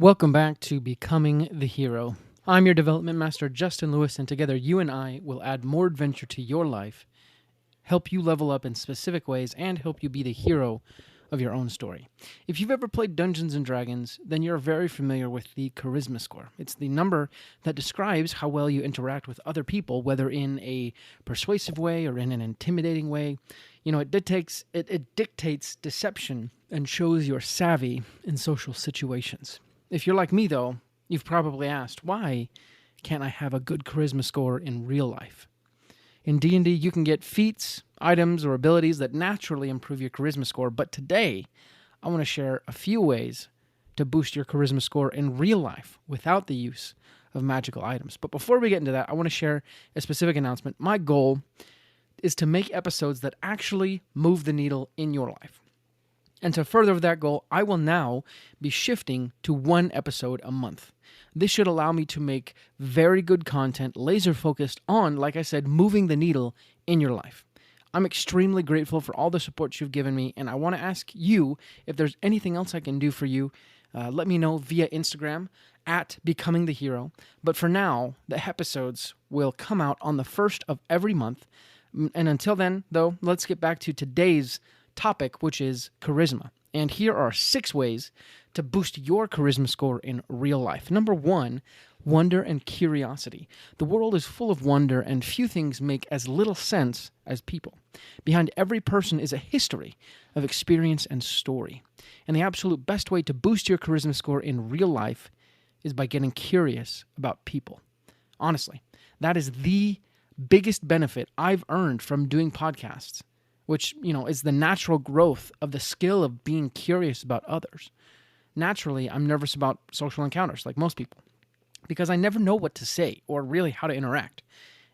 Welcome back to Becoming the Hero. I'm your development master, Justin Lewis, and together you and I will add more adventure to your life, help you level up in specific ways, and help you be the hero of your own story. If you've ever played Dungeons and Dragons, then you're very familiar with the charisma score. It's the number that describes how well you interact with other people, whether in a persuasive way or in an intimidating way. You know, it dictates deception and shows your savvy in social situations. If you're like me, though, you've probably asked, why can't I have a good charisma score in real life? In D&D, you can get feats, items, or abilities that naturally improve your charisma score, but today, I want to share a few ways to boost your charisma score in real life without the use of magical items. But before we get into that, I want to share a specific announcement. My goal is to make episodes that actually move the needle in your life. And to further that goal, I will now be shifting to one episode a month. This should allow me to make very good content, laser focused on, like I said, moving the needle in your life. I'm extremely grateful for all the support you've given me, and I want to ask you if there's anything else I can do for you. Let me know via Instagram at Becoming the Hero. But for now, the episodes will come out on the first of every month. And until then, though, let's get back to today's topic, which is charisma. And here are 6 ways to boost your charisma score in real life. Number 1, wonder and curiosity. The world is full of wonder, and few things make as little sense as people. Behind every person is a history of experience and story. And the absolute best way to boost your charisma score in real life is by getting curious about people. Honestly, that is the biggest benefit I've earned from doing podcasts, which, is the natural growth of the skill of being curious about others. Naturally, I'm nervous about social encounters, like most people, because I never know what to say or really how to interact.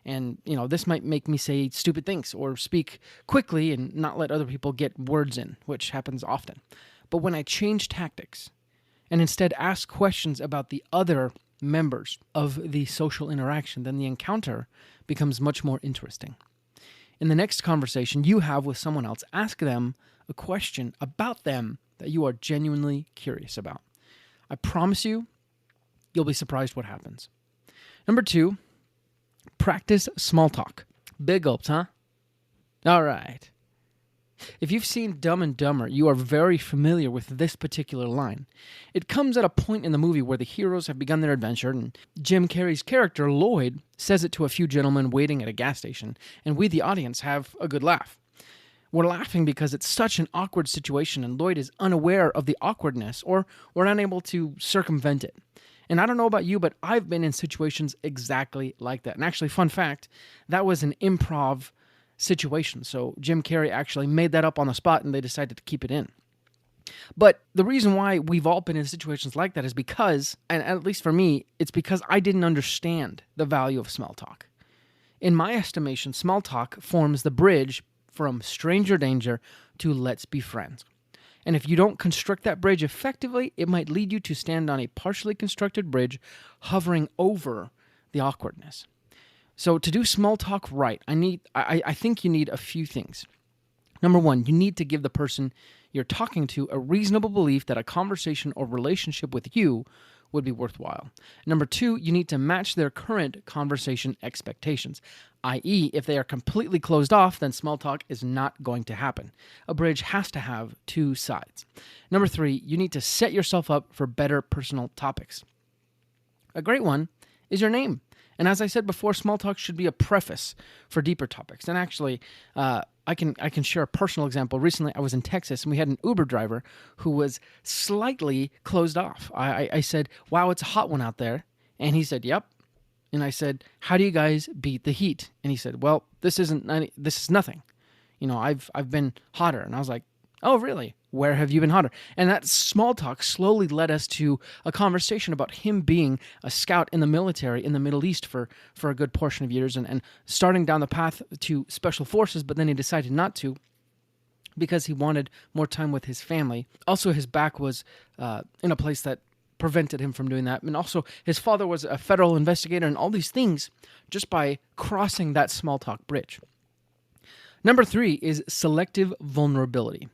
And, this might make me say stupid things or speak quickly and not let other people get words in, which happens often. But when I change tactics and instead ask questions about the other members of the social interaction, then the encounter becomes much more interesting. In the next conversation you have with someone else, ask them a question about them that you are genuinely curious about. I promise you'll be surprised what happens. Number 2, practice small talk. Big gulps, huh? All right. If you've seen Dumb and Dumber, you are very familiar with this particular line. It comes at a point in the movie where the heroes have begun their adventure, and Jim Carrey's character, Lloyd, says it to a few gentlemen waiting at a gas station, and we, the audience, have a good laugh. We're laughing because it's such an awkward situation, and Lloyd is unaware of the awkwardness, or we're unable to circumvent it. And I don't know about you, but I've been in situations exactly like that. And actually, fun fact, that was an improv situation. So Jim Carrey actually made that up on the spot, and they decided to keep it in. But the reason why we've all been in situations like that is because, and at least for me, it's because I didn't understand the value of small talk. In my estimation, small talk forms the bridge from stranger danger to let's be friends. And if you don't construct that bridge effectively, it might lead you to stand on a partially constructed bridge hovering over the awkwardness. So to do small talk right, I think you need a few things. Number 1, you need to give the person you're talking to a reasonable belief that a conversation or relationship with you would be worthwhile. Number 2, you need to match their current conversation expectations, i.e., if they are completely closed off, then small talk is not going to happen. A bridge has to have 2 sides. Number 3, you need to set yourself up for better personal topics. A great one is your name. And as I said before, small talk should be a preface for deeper topics. And actually, I can share a personal example. Recently, I was in Texas, and we had an Uber driver who was slightly closed off. I said, "Wow, it's a hot one out there." And he said, "Yep." And I said, "How do you guys beat the heat?" And he said, "Well, this is nothing. I've been hotter." And I was like, "Oh, really? Where have you been hotter?" And that small talk slowly led us to a conversation about him being a scout in the military in the Middle East for a good portion of years and starting down the path to special forces, but then he decided not to because he wanted more time with his family. Also, his back was in a place that prevented him from doing that. And also, his father was a federal investigator, and all these things just by crossing that small talk bridge. Number 3 is selective vulnerability.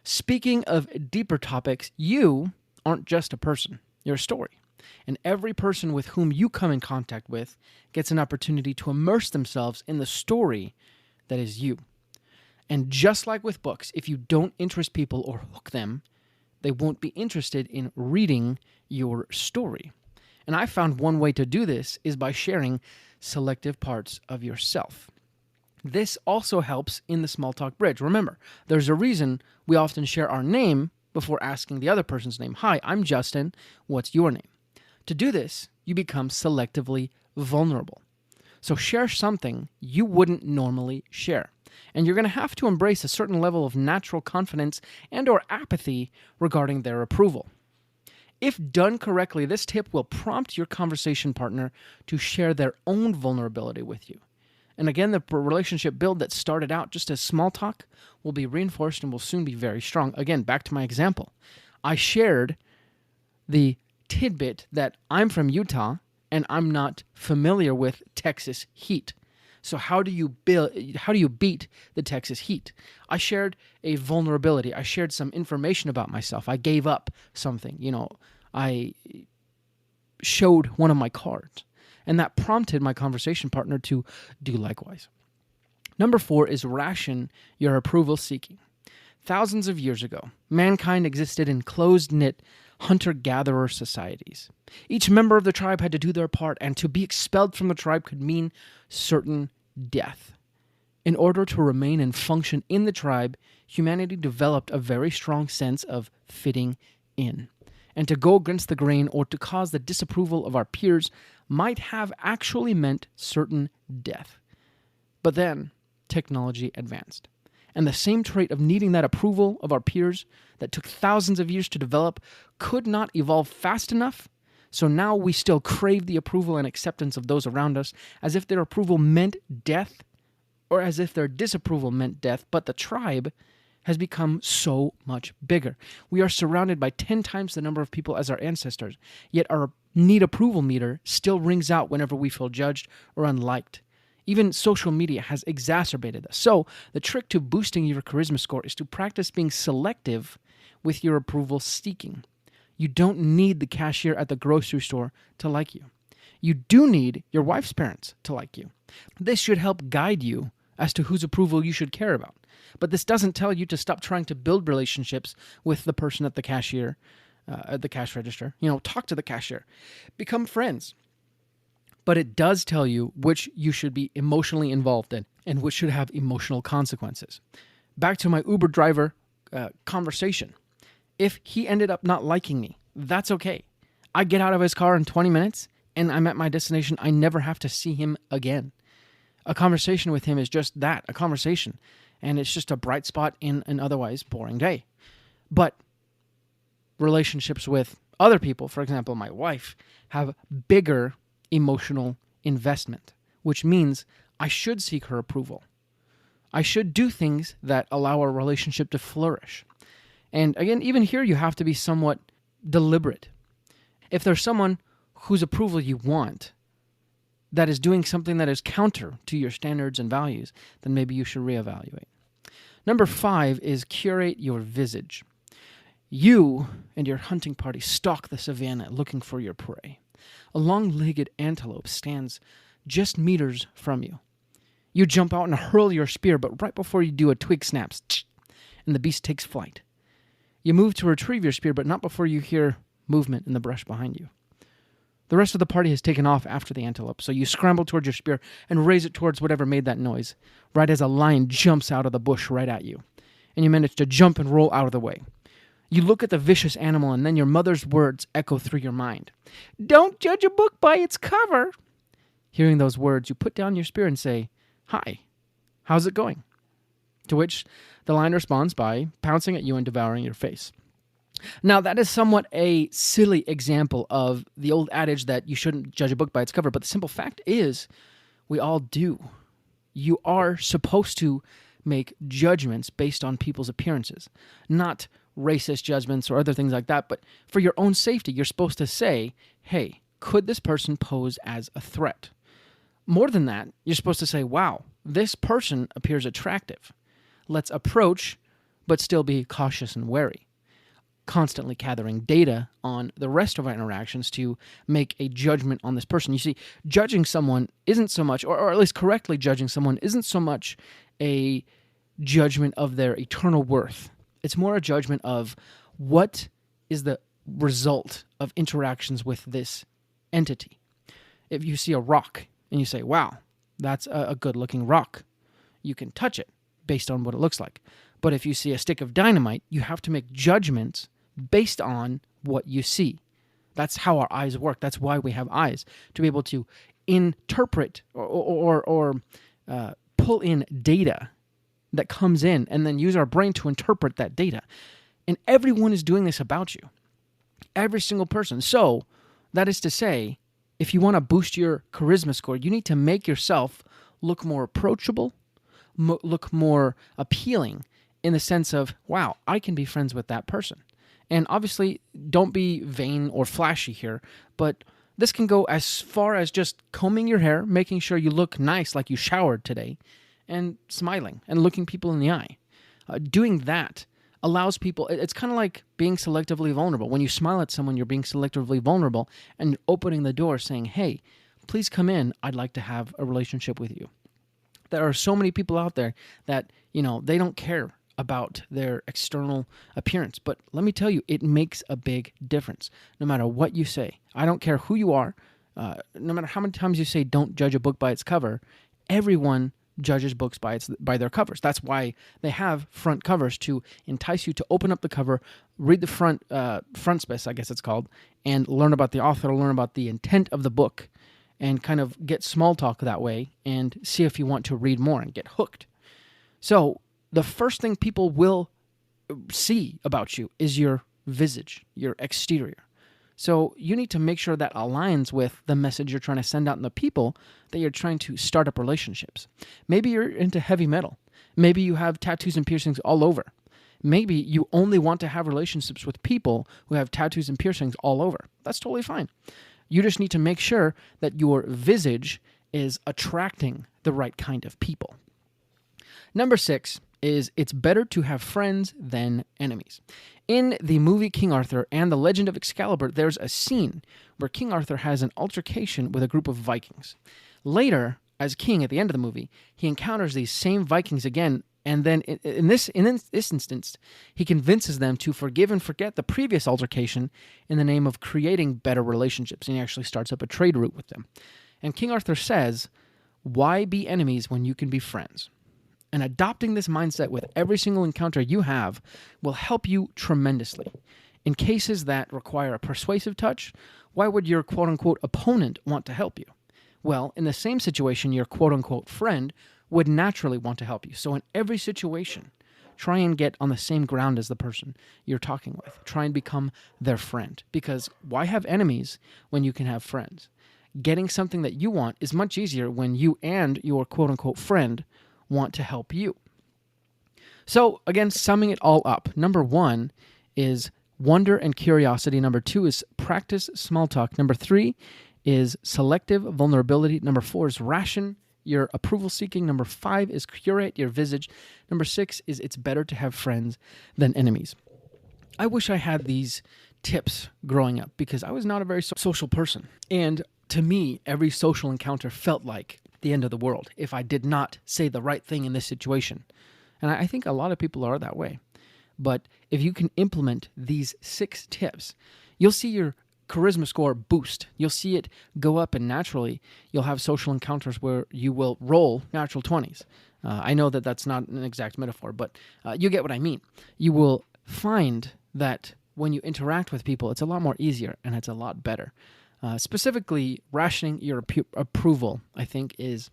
Speaking of deeper topics, you aren't just a person. your story. And every person with whom you come in contact with gets an opportunity to immerse themselves in the story that is you. And just like with books, if you don't interest people or hook them, they won't be interested in reading your story. And I found one way to do this is by sharing selective parts of yourself. This also helps in the small talk bridge. Remember, there's a reason we often share our name before asking the other person's name. Hi, I'm Justin. What's your name? To do this, you become selectively vulnerable. So share something you wouldn't normally share. And you're going to have to embrace a certain level of natural confidence and or apathy regarding their approval. If done correctly, this tip will prompt your conversation partner to share their own vulnerability with you. And again, the relationship build that started out just as small talk will be reinforced and will soon be very strong. Again, back to my example. I shared the tidbit that I'm from Utah and I'm not familiar with Texas heat. So how do you beat the Texas heat? I shared a vulnerability. I shared some information about myself. I gave up something. I showed one of my cards. And that prompted my conversation partner to do likewise. Number 4 is ration your approval seeking. Thousands of years ago, mankind existed in closed-knit hunter-gatherer societies. Each member of the tribe had to do their part, and to be expelled from the tribe could mean certain death. In order to remain and function in the tribe, humanity developed a very strong sense of fitting in. And to go against the grain or to cause the disapproval of our peers might have actually meant certain death. But then, technology advanced. And the same trait of needing that approval of our peers that took thousands of years to develop could not evolve fast enough. So now we still crave the approval and acceptance of those around us as if their approval meant death or as if their disapproval meant death. But the tribe has become so much bigger. We are surrounded by 10 times the number of people as our ancestors, yet our need approval meter still rings out whenever we feel judged or unliked. Even social media has exacerbated this. So the trick to boosting your charisma score is to practice being selective with your approval seeking. You don't need the cashier at the grocery store to like you. You do need your wife's parents to like you. This should help guide you as to whose approval you should care about. But this doesn't tell you to stop trying to build relationships with the person at the cashier, at the cash register. Talk to the cashier. Become friends. But it does tell you which you should be emotionally involved in and which should have emotional consequences. Back to my Uber driver conversation. If he ended up not liking me, that's okay. I get out of his car in 20 minutes and I'm at my destination. I never have to see him again. A conversation with him is just that, a conversation. And it's just a bright spot in an otherwise boring day. But relationships with other people, for example, my wife, have bigger emotional investment, which means I should seek her approval. I should do things that allow our relationship to flourish. And again, even here, you have to be somewhat deliberate. If there's someone whose approval you want that is doing something that is counter to your standards and values, then maybe you should reevaluate. Number 5 is curate your visage. You and your hunting party stalk the savannah looking for your prey. A long-legged antelope stands just meters from you. You jump out and hurl your spear, but right before you do, a twig snaps, and the beast takes flight. You move to retrieve your spear, but not before you hear movement in the brush behind you. The rest of the party has taken off after the antelope, so you scramble towards your spear and raise it towards whatever made that noise, right as a lion jumps out of the bush right at you. And you manage to jump and roll out of the way. You look at the vicious animal, and then your mother's words echo through your mind. "Don't judge a book by its cover." Hearing those words, you put down your spear and say, "Hi, how's it going?" To which the lion responds by pouncing at you and devouring your face. Now, that is somewhat a silly example of the old adage that you shouldn't judge a book by its cover, but the simple fact is, we all do. You are supposed to make judgments based on people's appearances, not racist judgments or other things like that, but for your own safety, you're supposed to say, hey, could this person pose as a threat? More than that, you're supposed to say, wow, this person appears attractive. Let's approach, but still be cautious and wary. constantly gathering data on the rest of our interactions to make a judgment on this person. You see, judging someone isn't so much, or at least correctly judging someone isn't so much a judgment of their eternal worth. It's more a judgment of what is the result of interactions with this entity. If you see a rock and you say, wow, that's a good-looking rock, you can touch it based on what it looks like. But if you see a stick of dynamite, you have to make judgments based on what you see. That's how our eyes work. That's why we have eyes, to be able to interpret or pull in data that comes in and then use our brain to interpret that data. And everyone is doing this about you. Every single person. So that is to say, if you want to boost your charisma score, you need to make yourself look more approachable, look more appealing in the sense of, wow, I can be friends with that person. And obviously, don't be vain or flashy here, but this can go as far as just combing your hair, making sure you look nice like you showered today, and smiling and looking people in the eye. Doing that allows people, it's kind of like being selectively vulnerable. When you smile at someone, you're being selectively vulnerable and opening the door saying, hey, please come in. I'd like to have a relationship with you. There are so many people out there that, they don't care about their external appearance. But let me tell you, it makes a big difference. No matter what you say, I don't care who you are, no matter how many times you say don't judge a book by its cover, everyone judges books by their covers. That's why they have front covers, to entice you to open up the cover, read the frontispiece, I guess it's called, and learn about the author, learn about the intent of the book, and kind of get small talk that way and see if you want to read more and get hooked. So the first thing people will see about you is your visage, your exterior. So you need to make sure that aligns with the message you're trying to send out in the people that you're trying to start up relationships. Maybe you're into heavy metal. Maybe you have tattoos and piercings all over. Maybe you only want to have relationships with people who have tattoos and piercings all over. That's totally fine. You just need to make sure that your visage is attracting the right kind of people. Number 6 is it's better to have friends than enemies. In the movie King Arthur and the Legend of Excalibur, there's a scene where King Arthur has an altercation with a group of Vikings. Later, as king at the end of the movie, he encounters these same Vikings again, and then in this instance, he convinces them to forgive and forget the previous altercation in the name of creating better relationships, and he actually starts up a trade route with them. And King Arthur says, why be enemies when you can be friends? And adopting this mindset with every single encounter you have will help you tremendously. In cases that require a persuasive touch, why would your quote-unquote opponent want to help you? Well, in the same situation, your quote-unquote friend would naturally want to help you. So in every situation, try and get on the same ground as the person you're talking with. Try and become their friend. Because why have enemies when you can have friends? Getting something that you want is much easier when you and your quote-unquote friend want to help you. So again, summing it all up, number 1 is wonder and curiosity. Number 2 is practice small talk. Number 3 is selective vulnerability. Number 4 is ration your approval seeking. Number 5 is curate your visage. Number 6 is it's better to have friends than enemies. I wish I had these tips growing up because I was not a very social person. And to me, every social encounter felt like the end of the world if I did not say the right thing in this situation. And I think a lot of people are that way. But if you can implement these 6 tips, you'll see your charisma score boost. You'll see it go up, and naturally, you'll have social encounters where you will roll natural 20s. I know that that's not an exact metaphor, but you get what I mean. You will find that when you interact with people, it's a lot more easier and it's a lot better. Specifically, rationing your approval, I think, is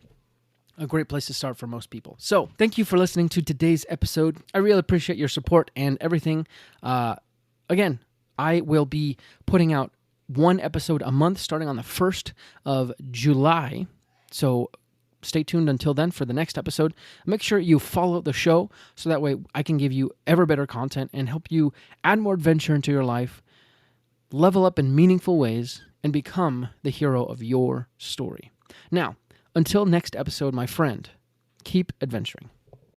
a great place to start for most people. So, thank you for listening to today's episode. I really appreciate your support and everything. Again, I will be putting out 1 episode a month starting on the 1st of July. So, stay tuned until then for the next episode. Make sure you follow the show so that way I can give you ever better content and help you add more adventure into your life, level up in meaningful ways, and become the hero of your story. Now, until next episode, my friend, keep adventuring.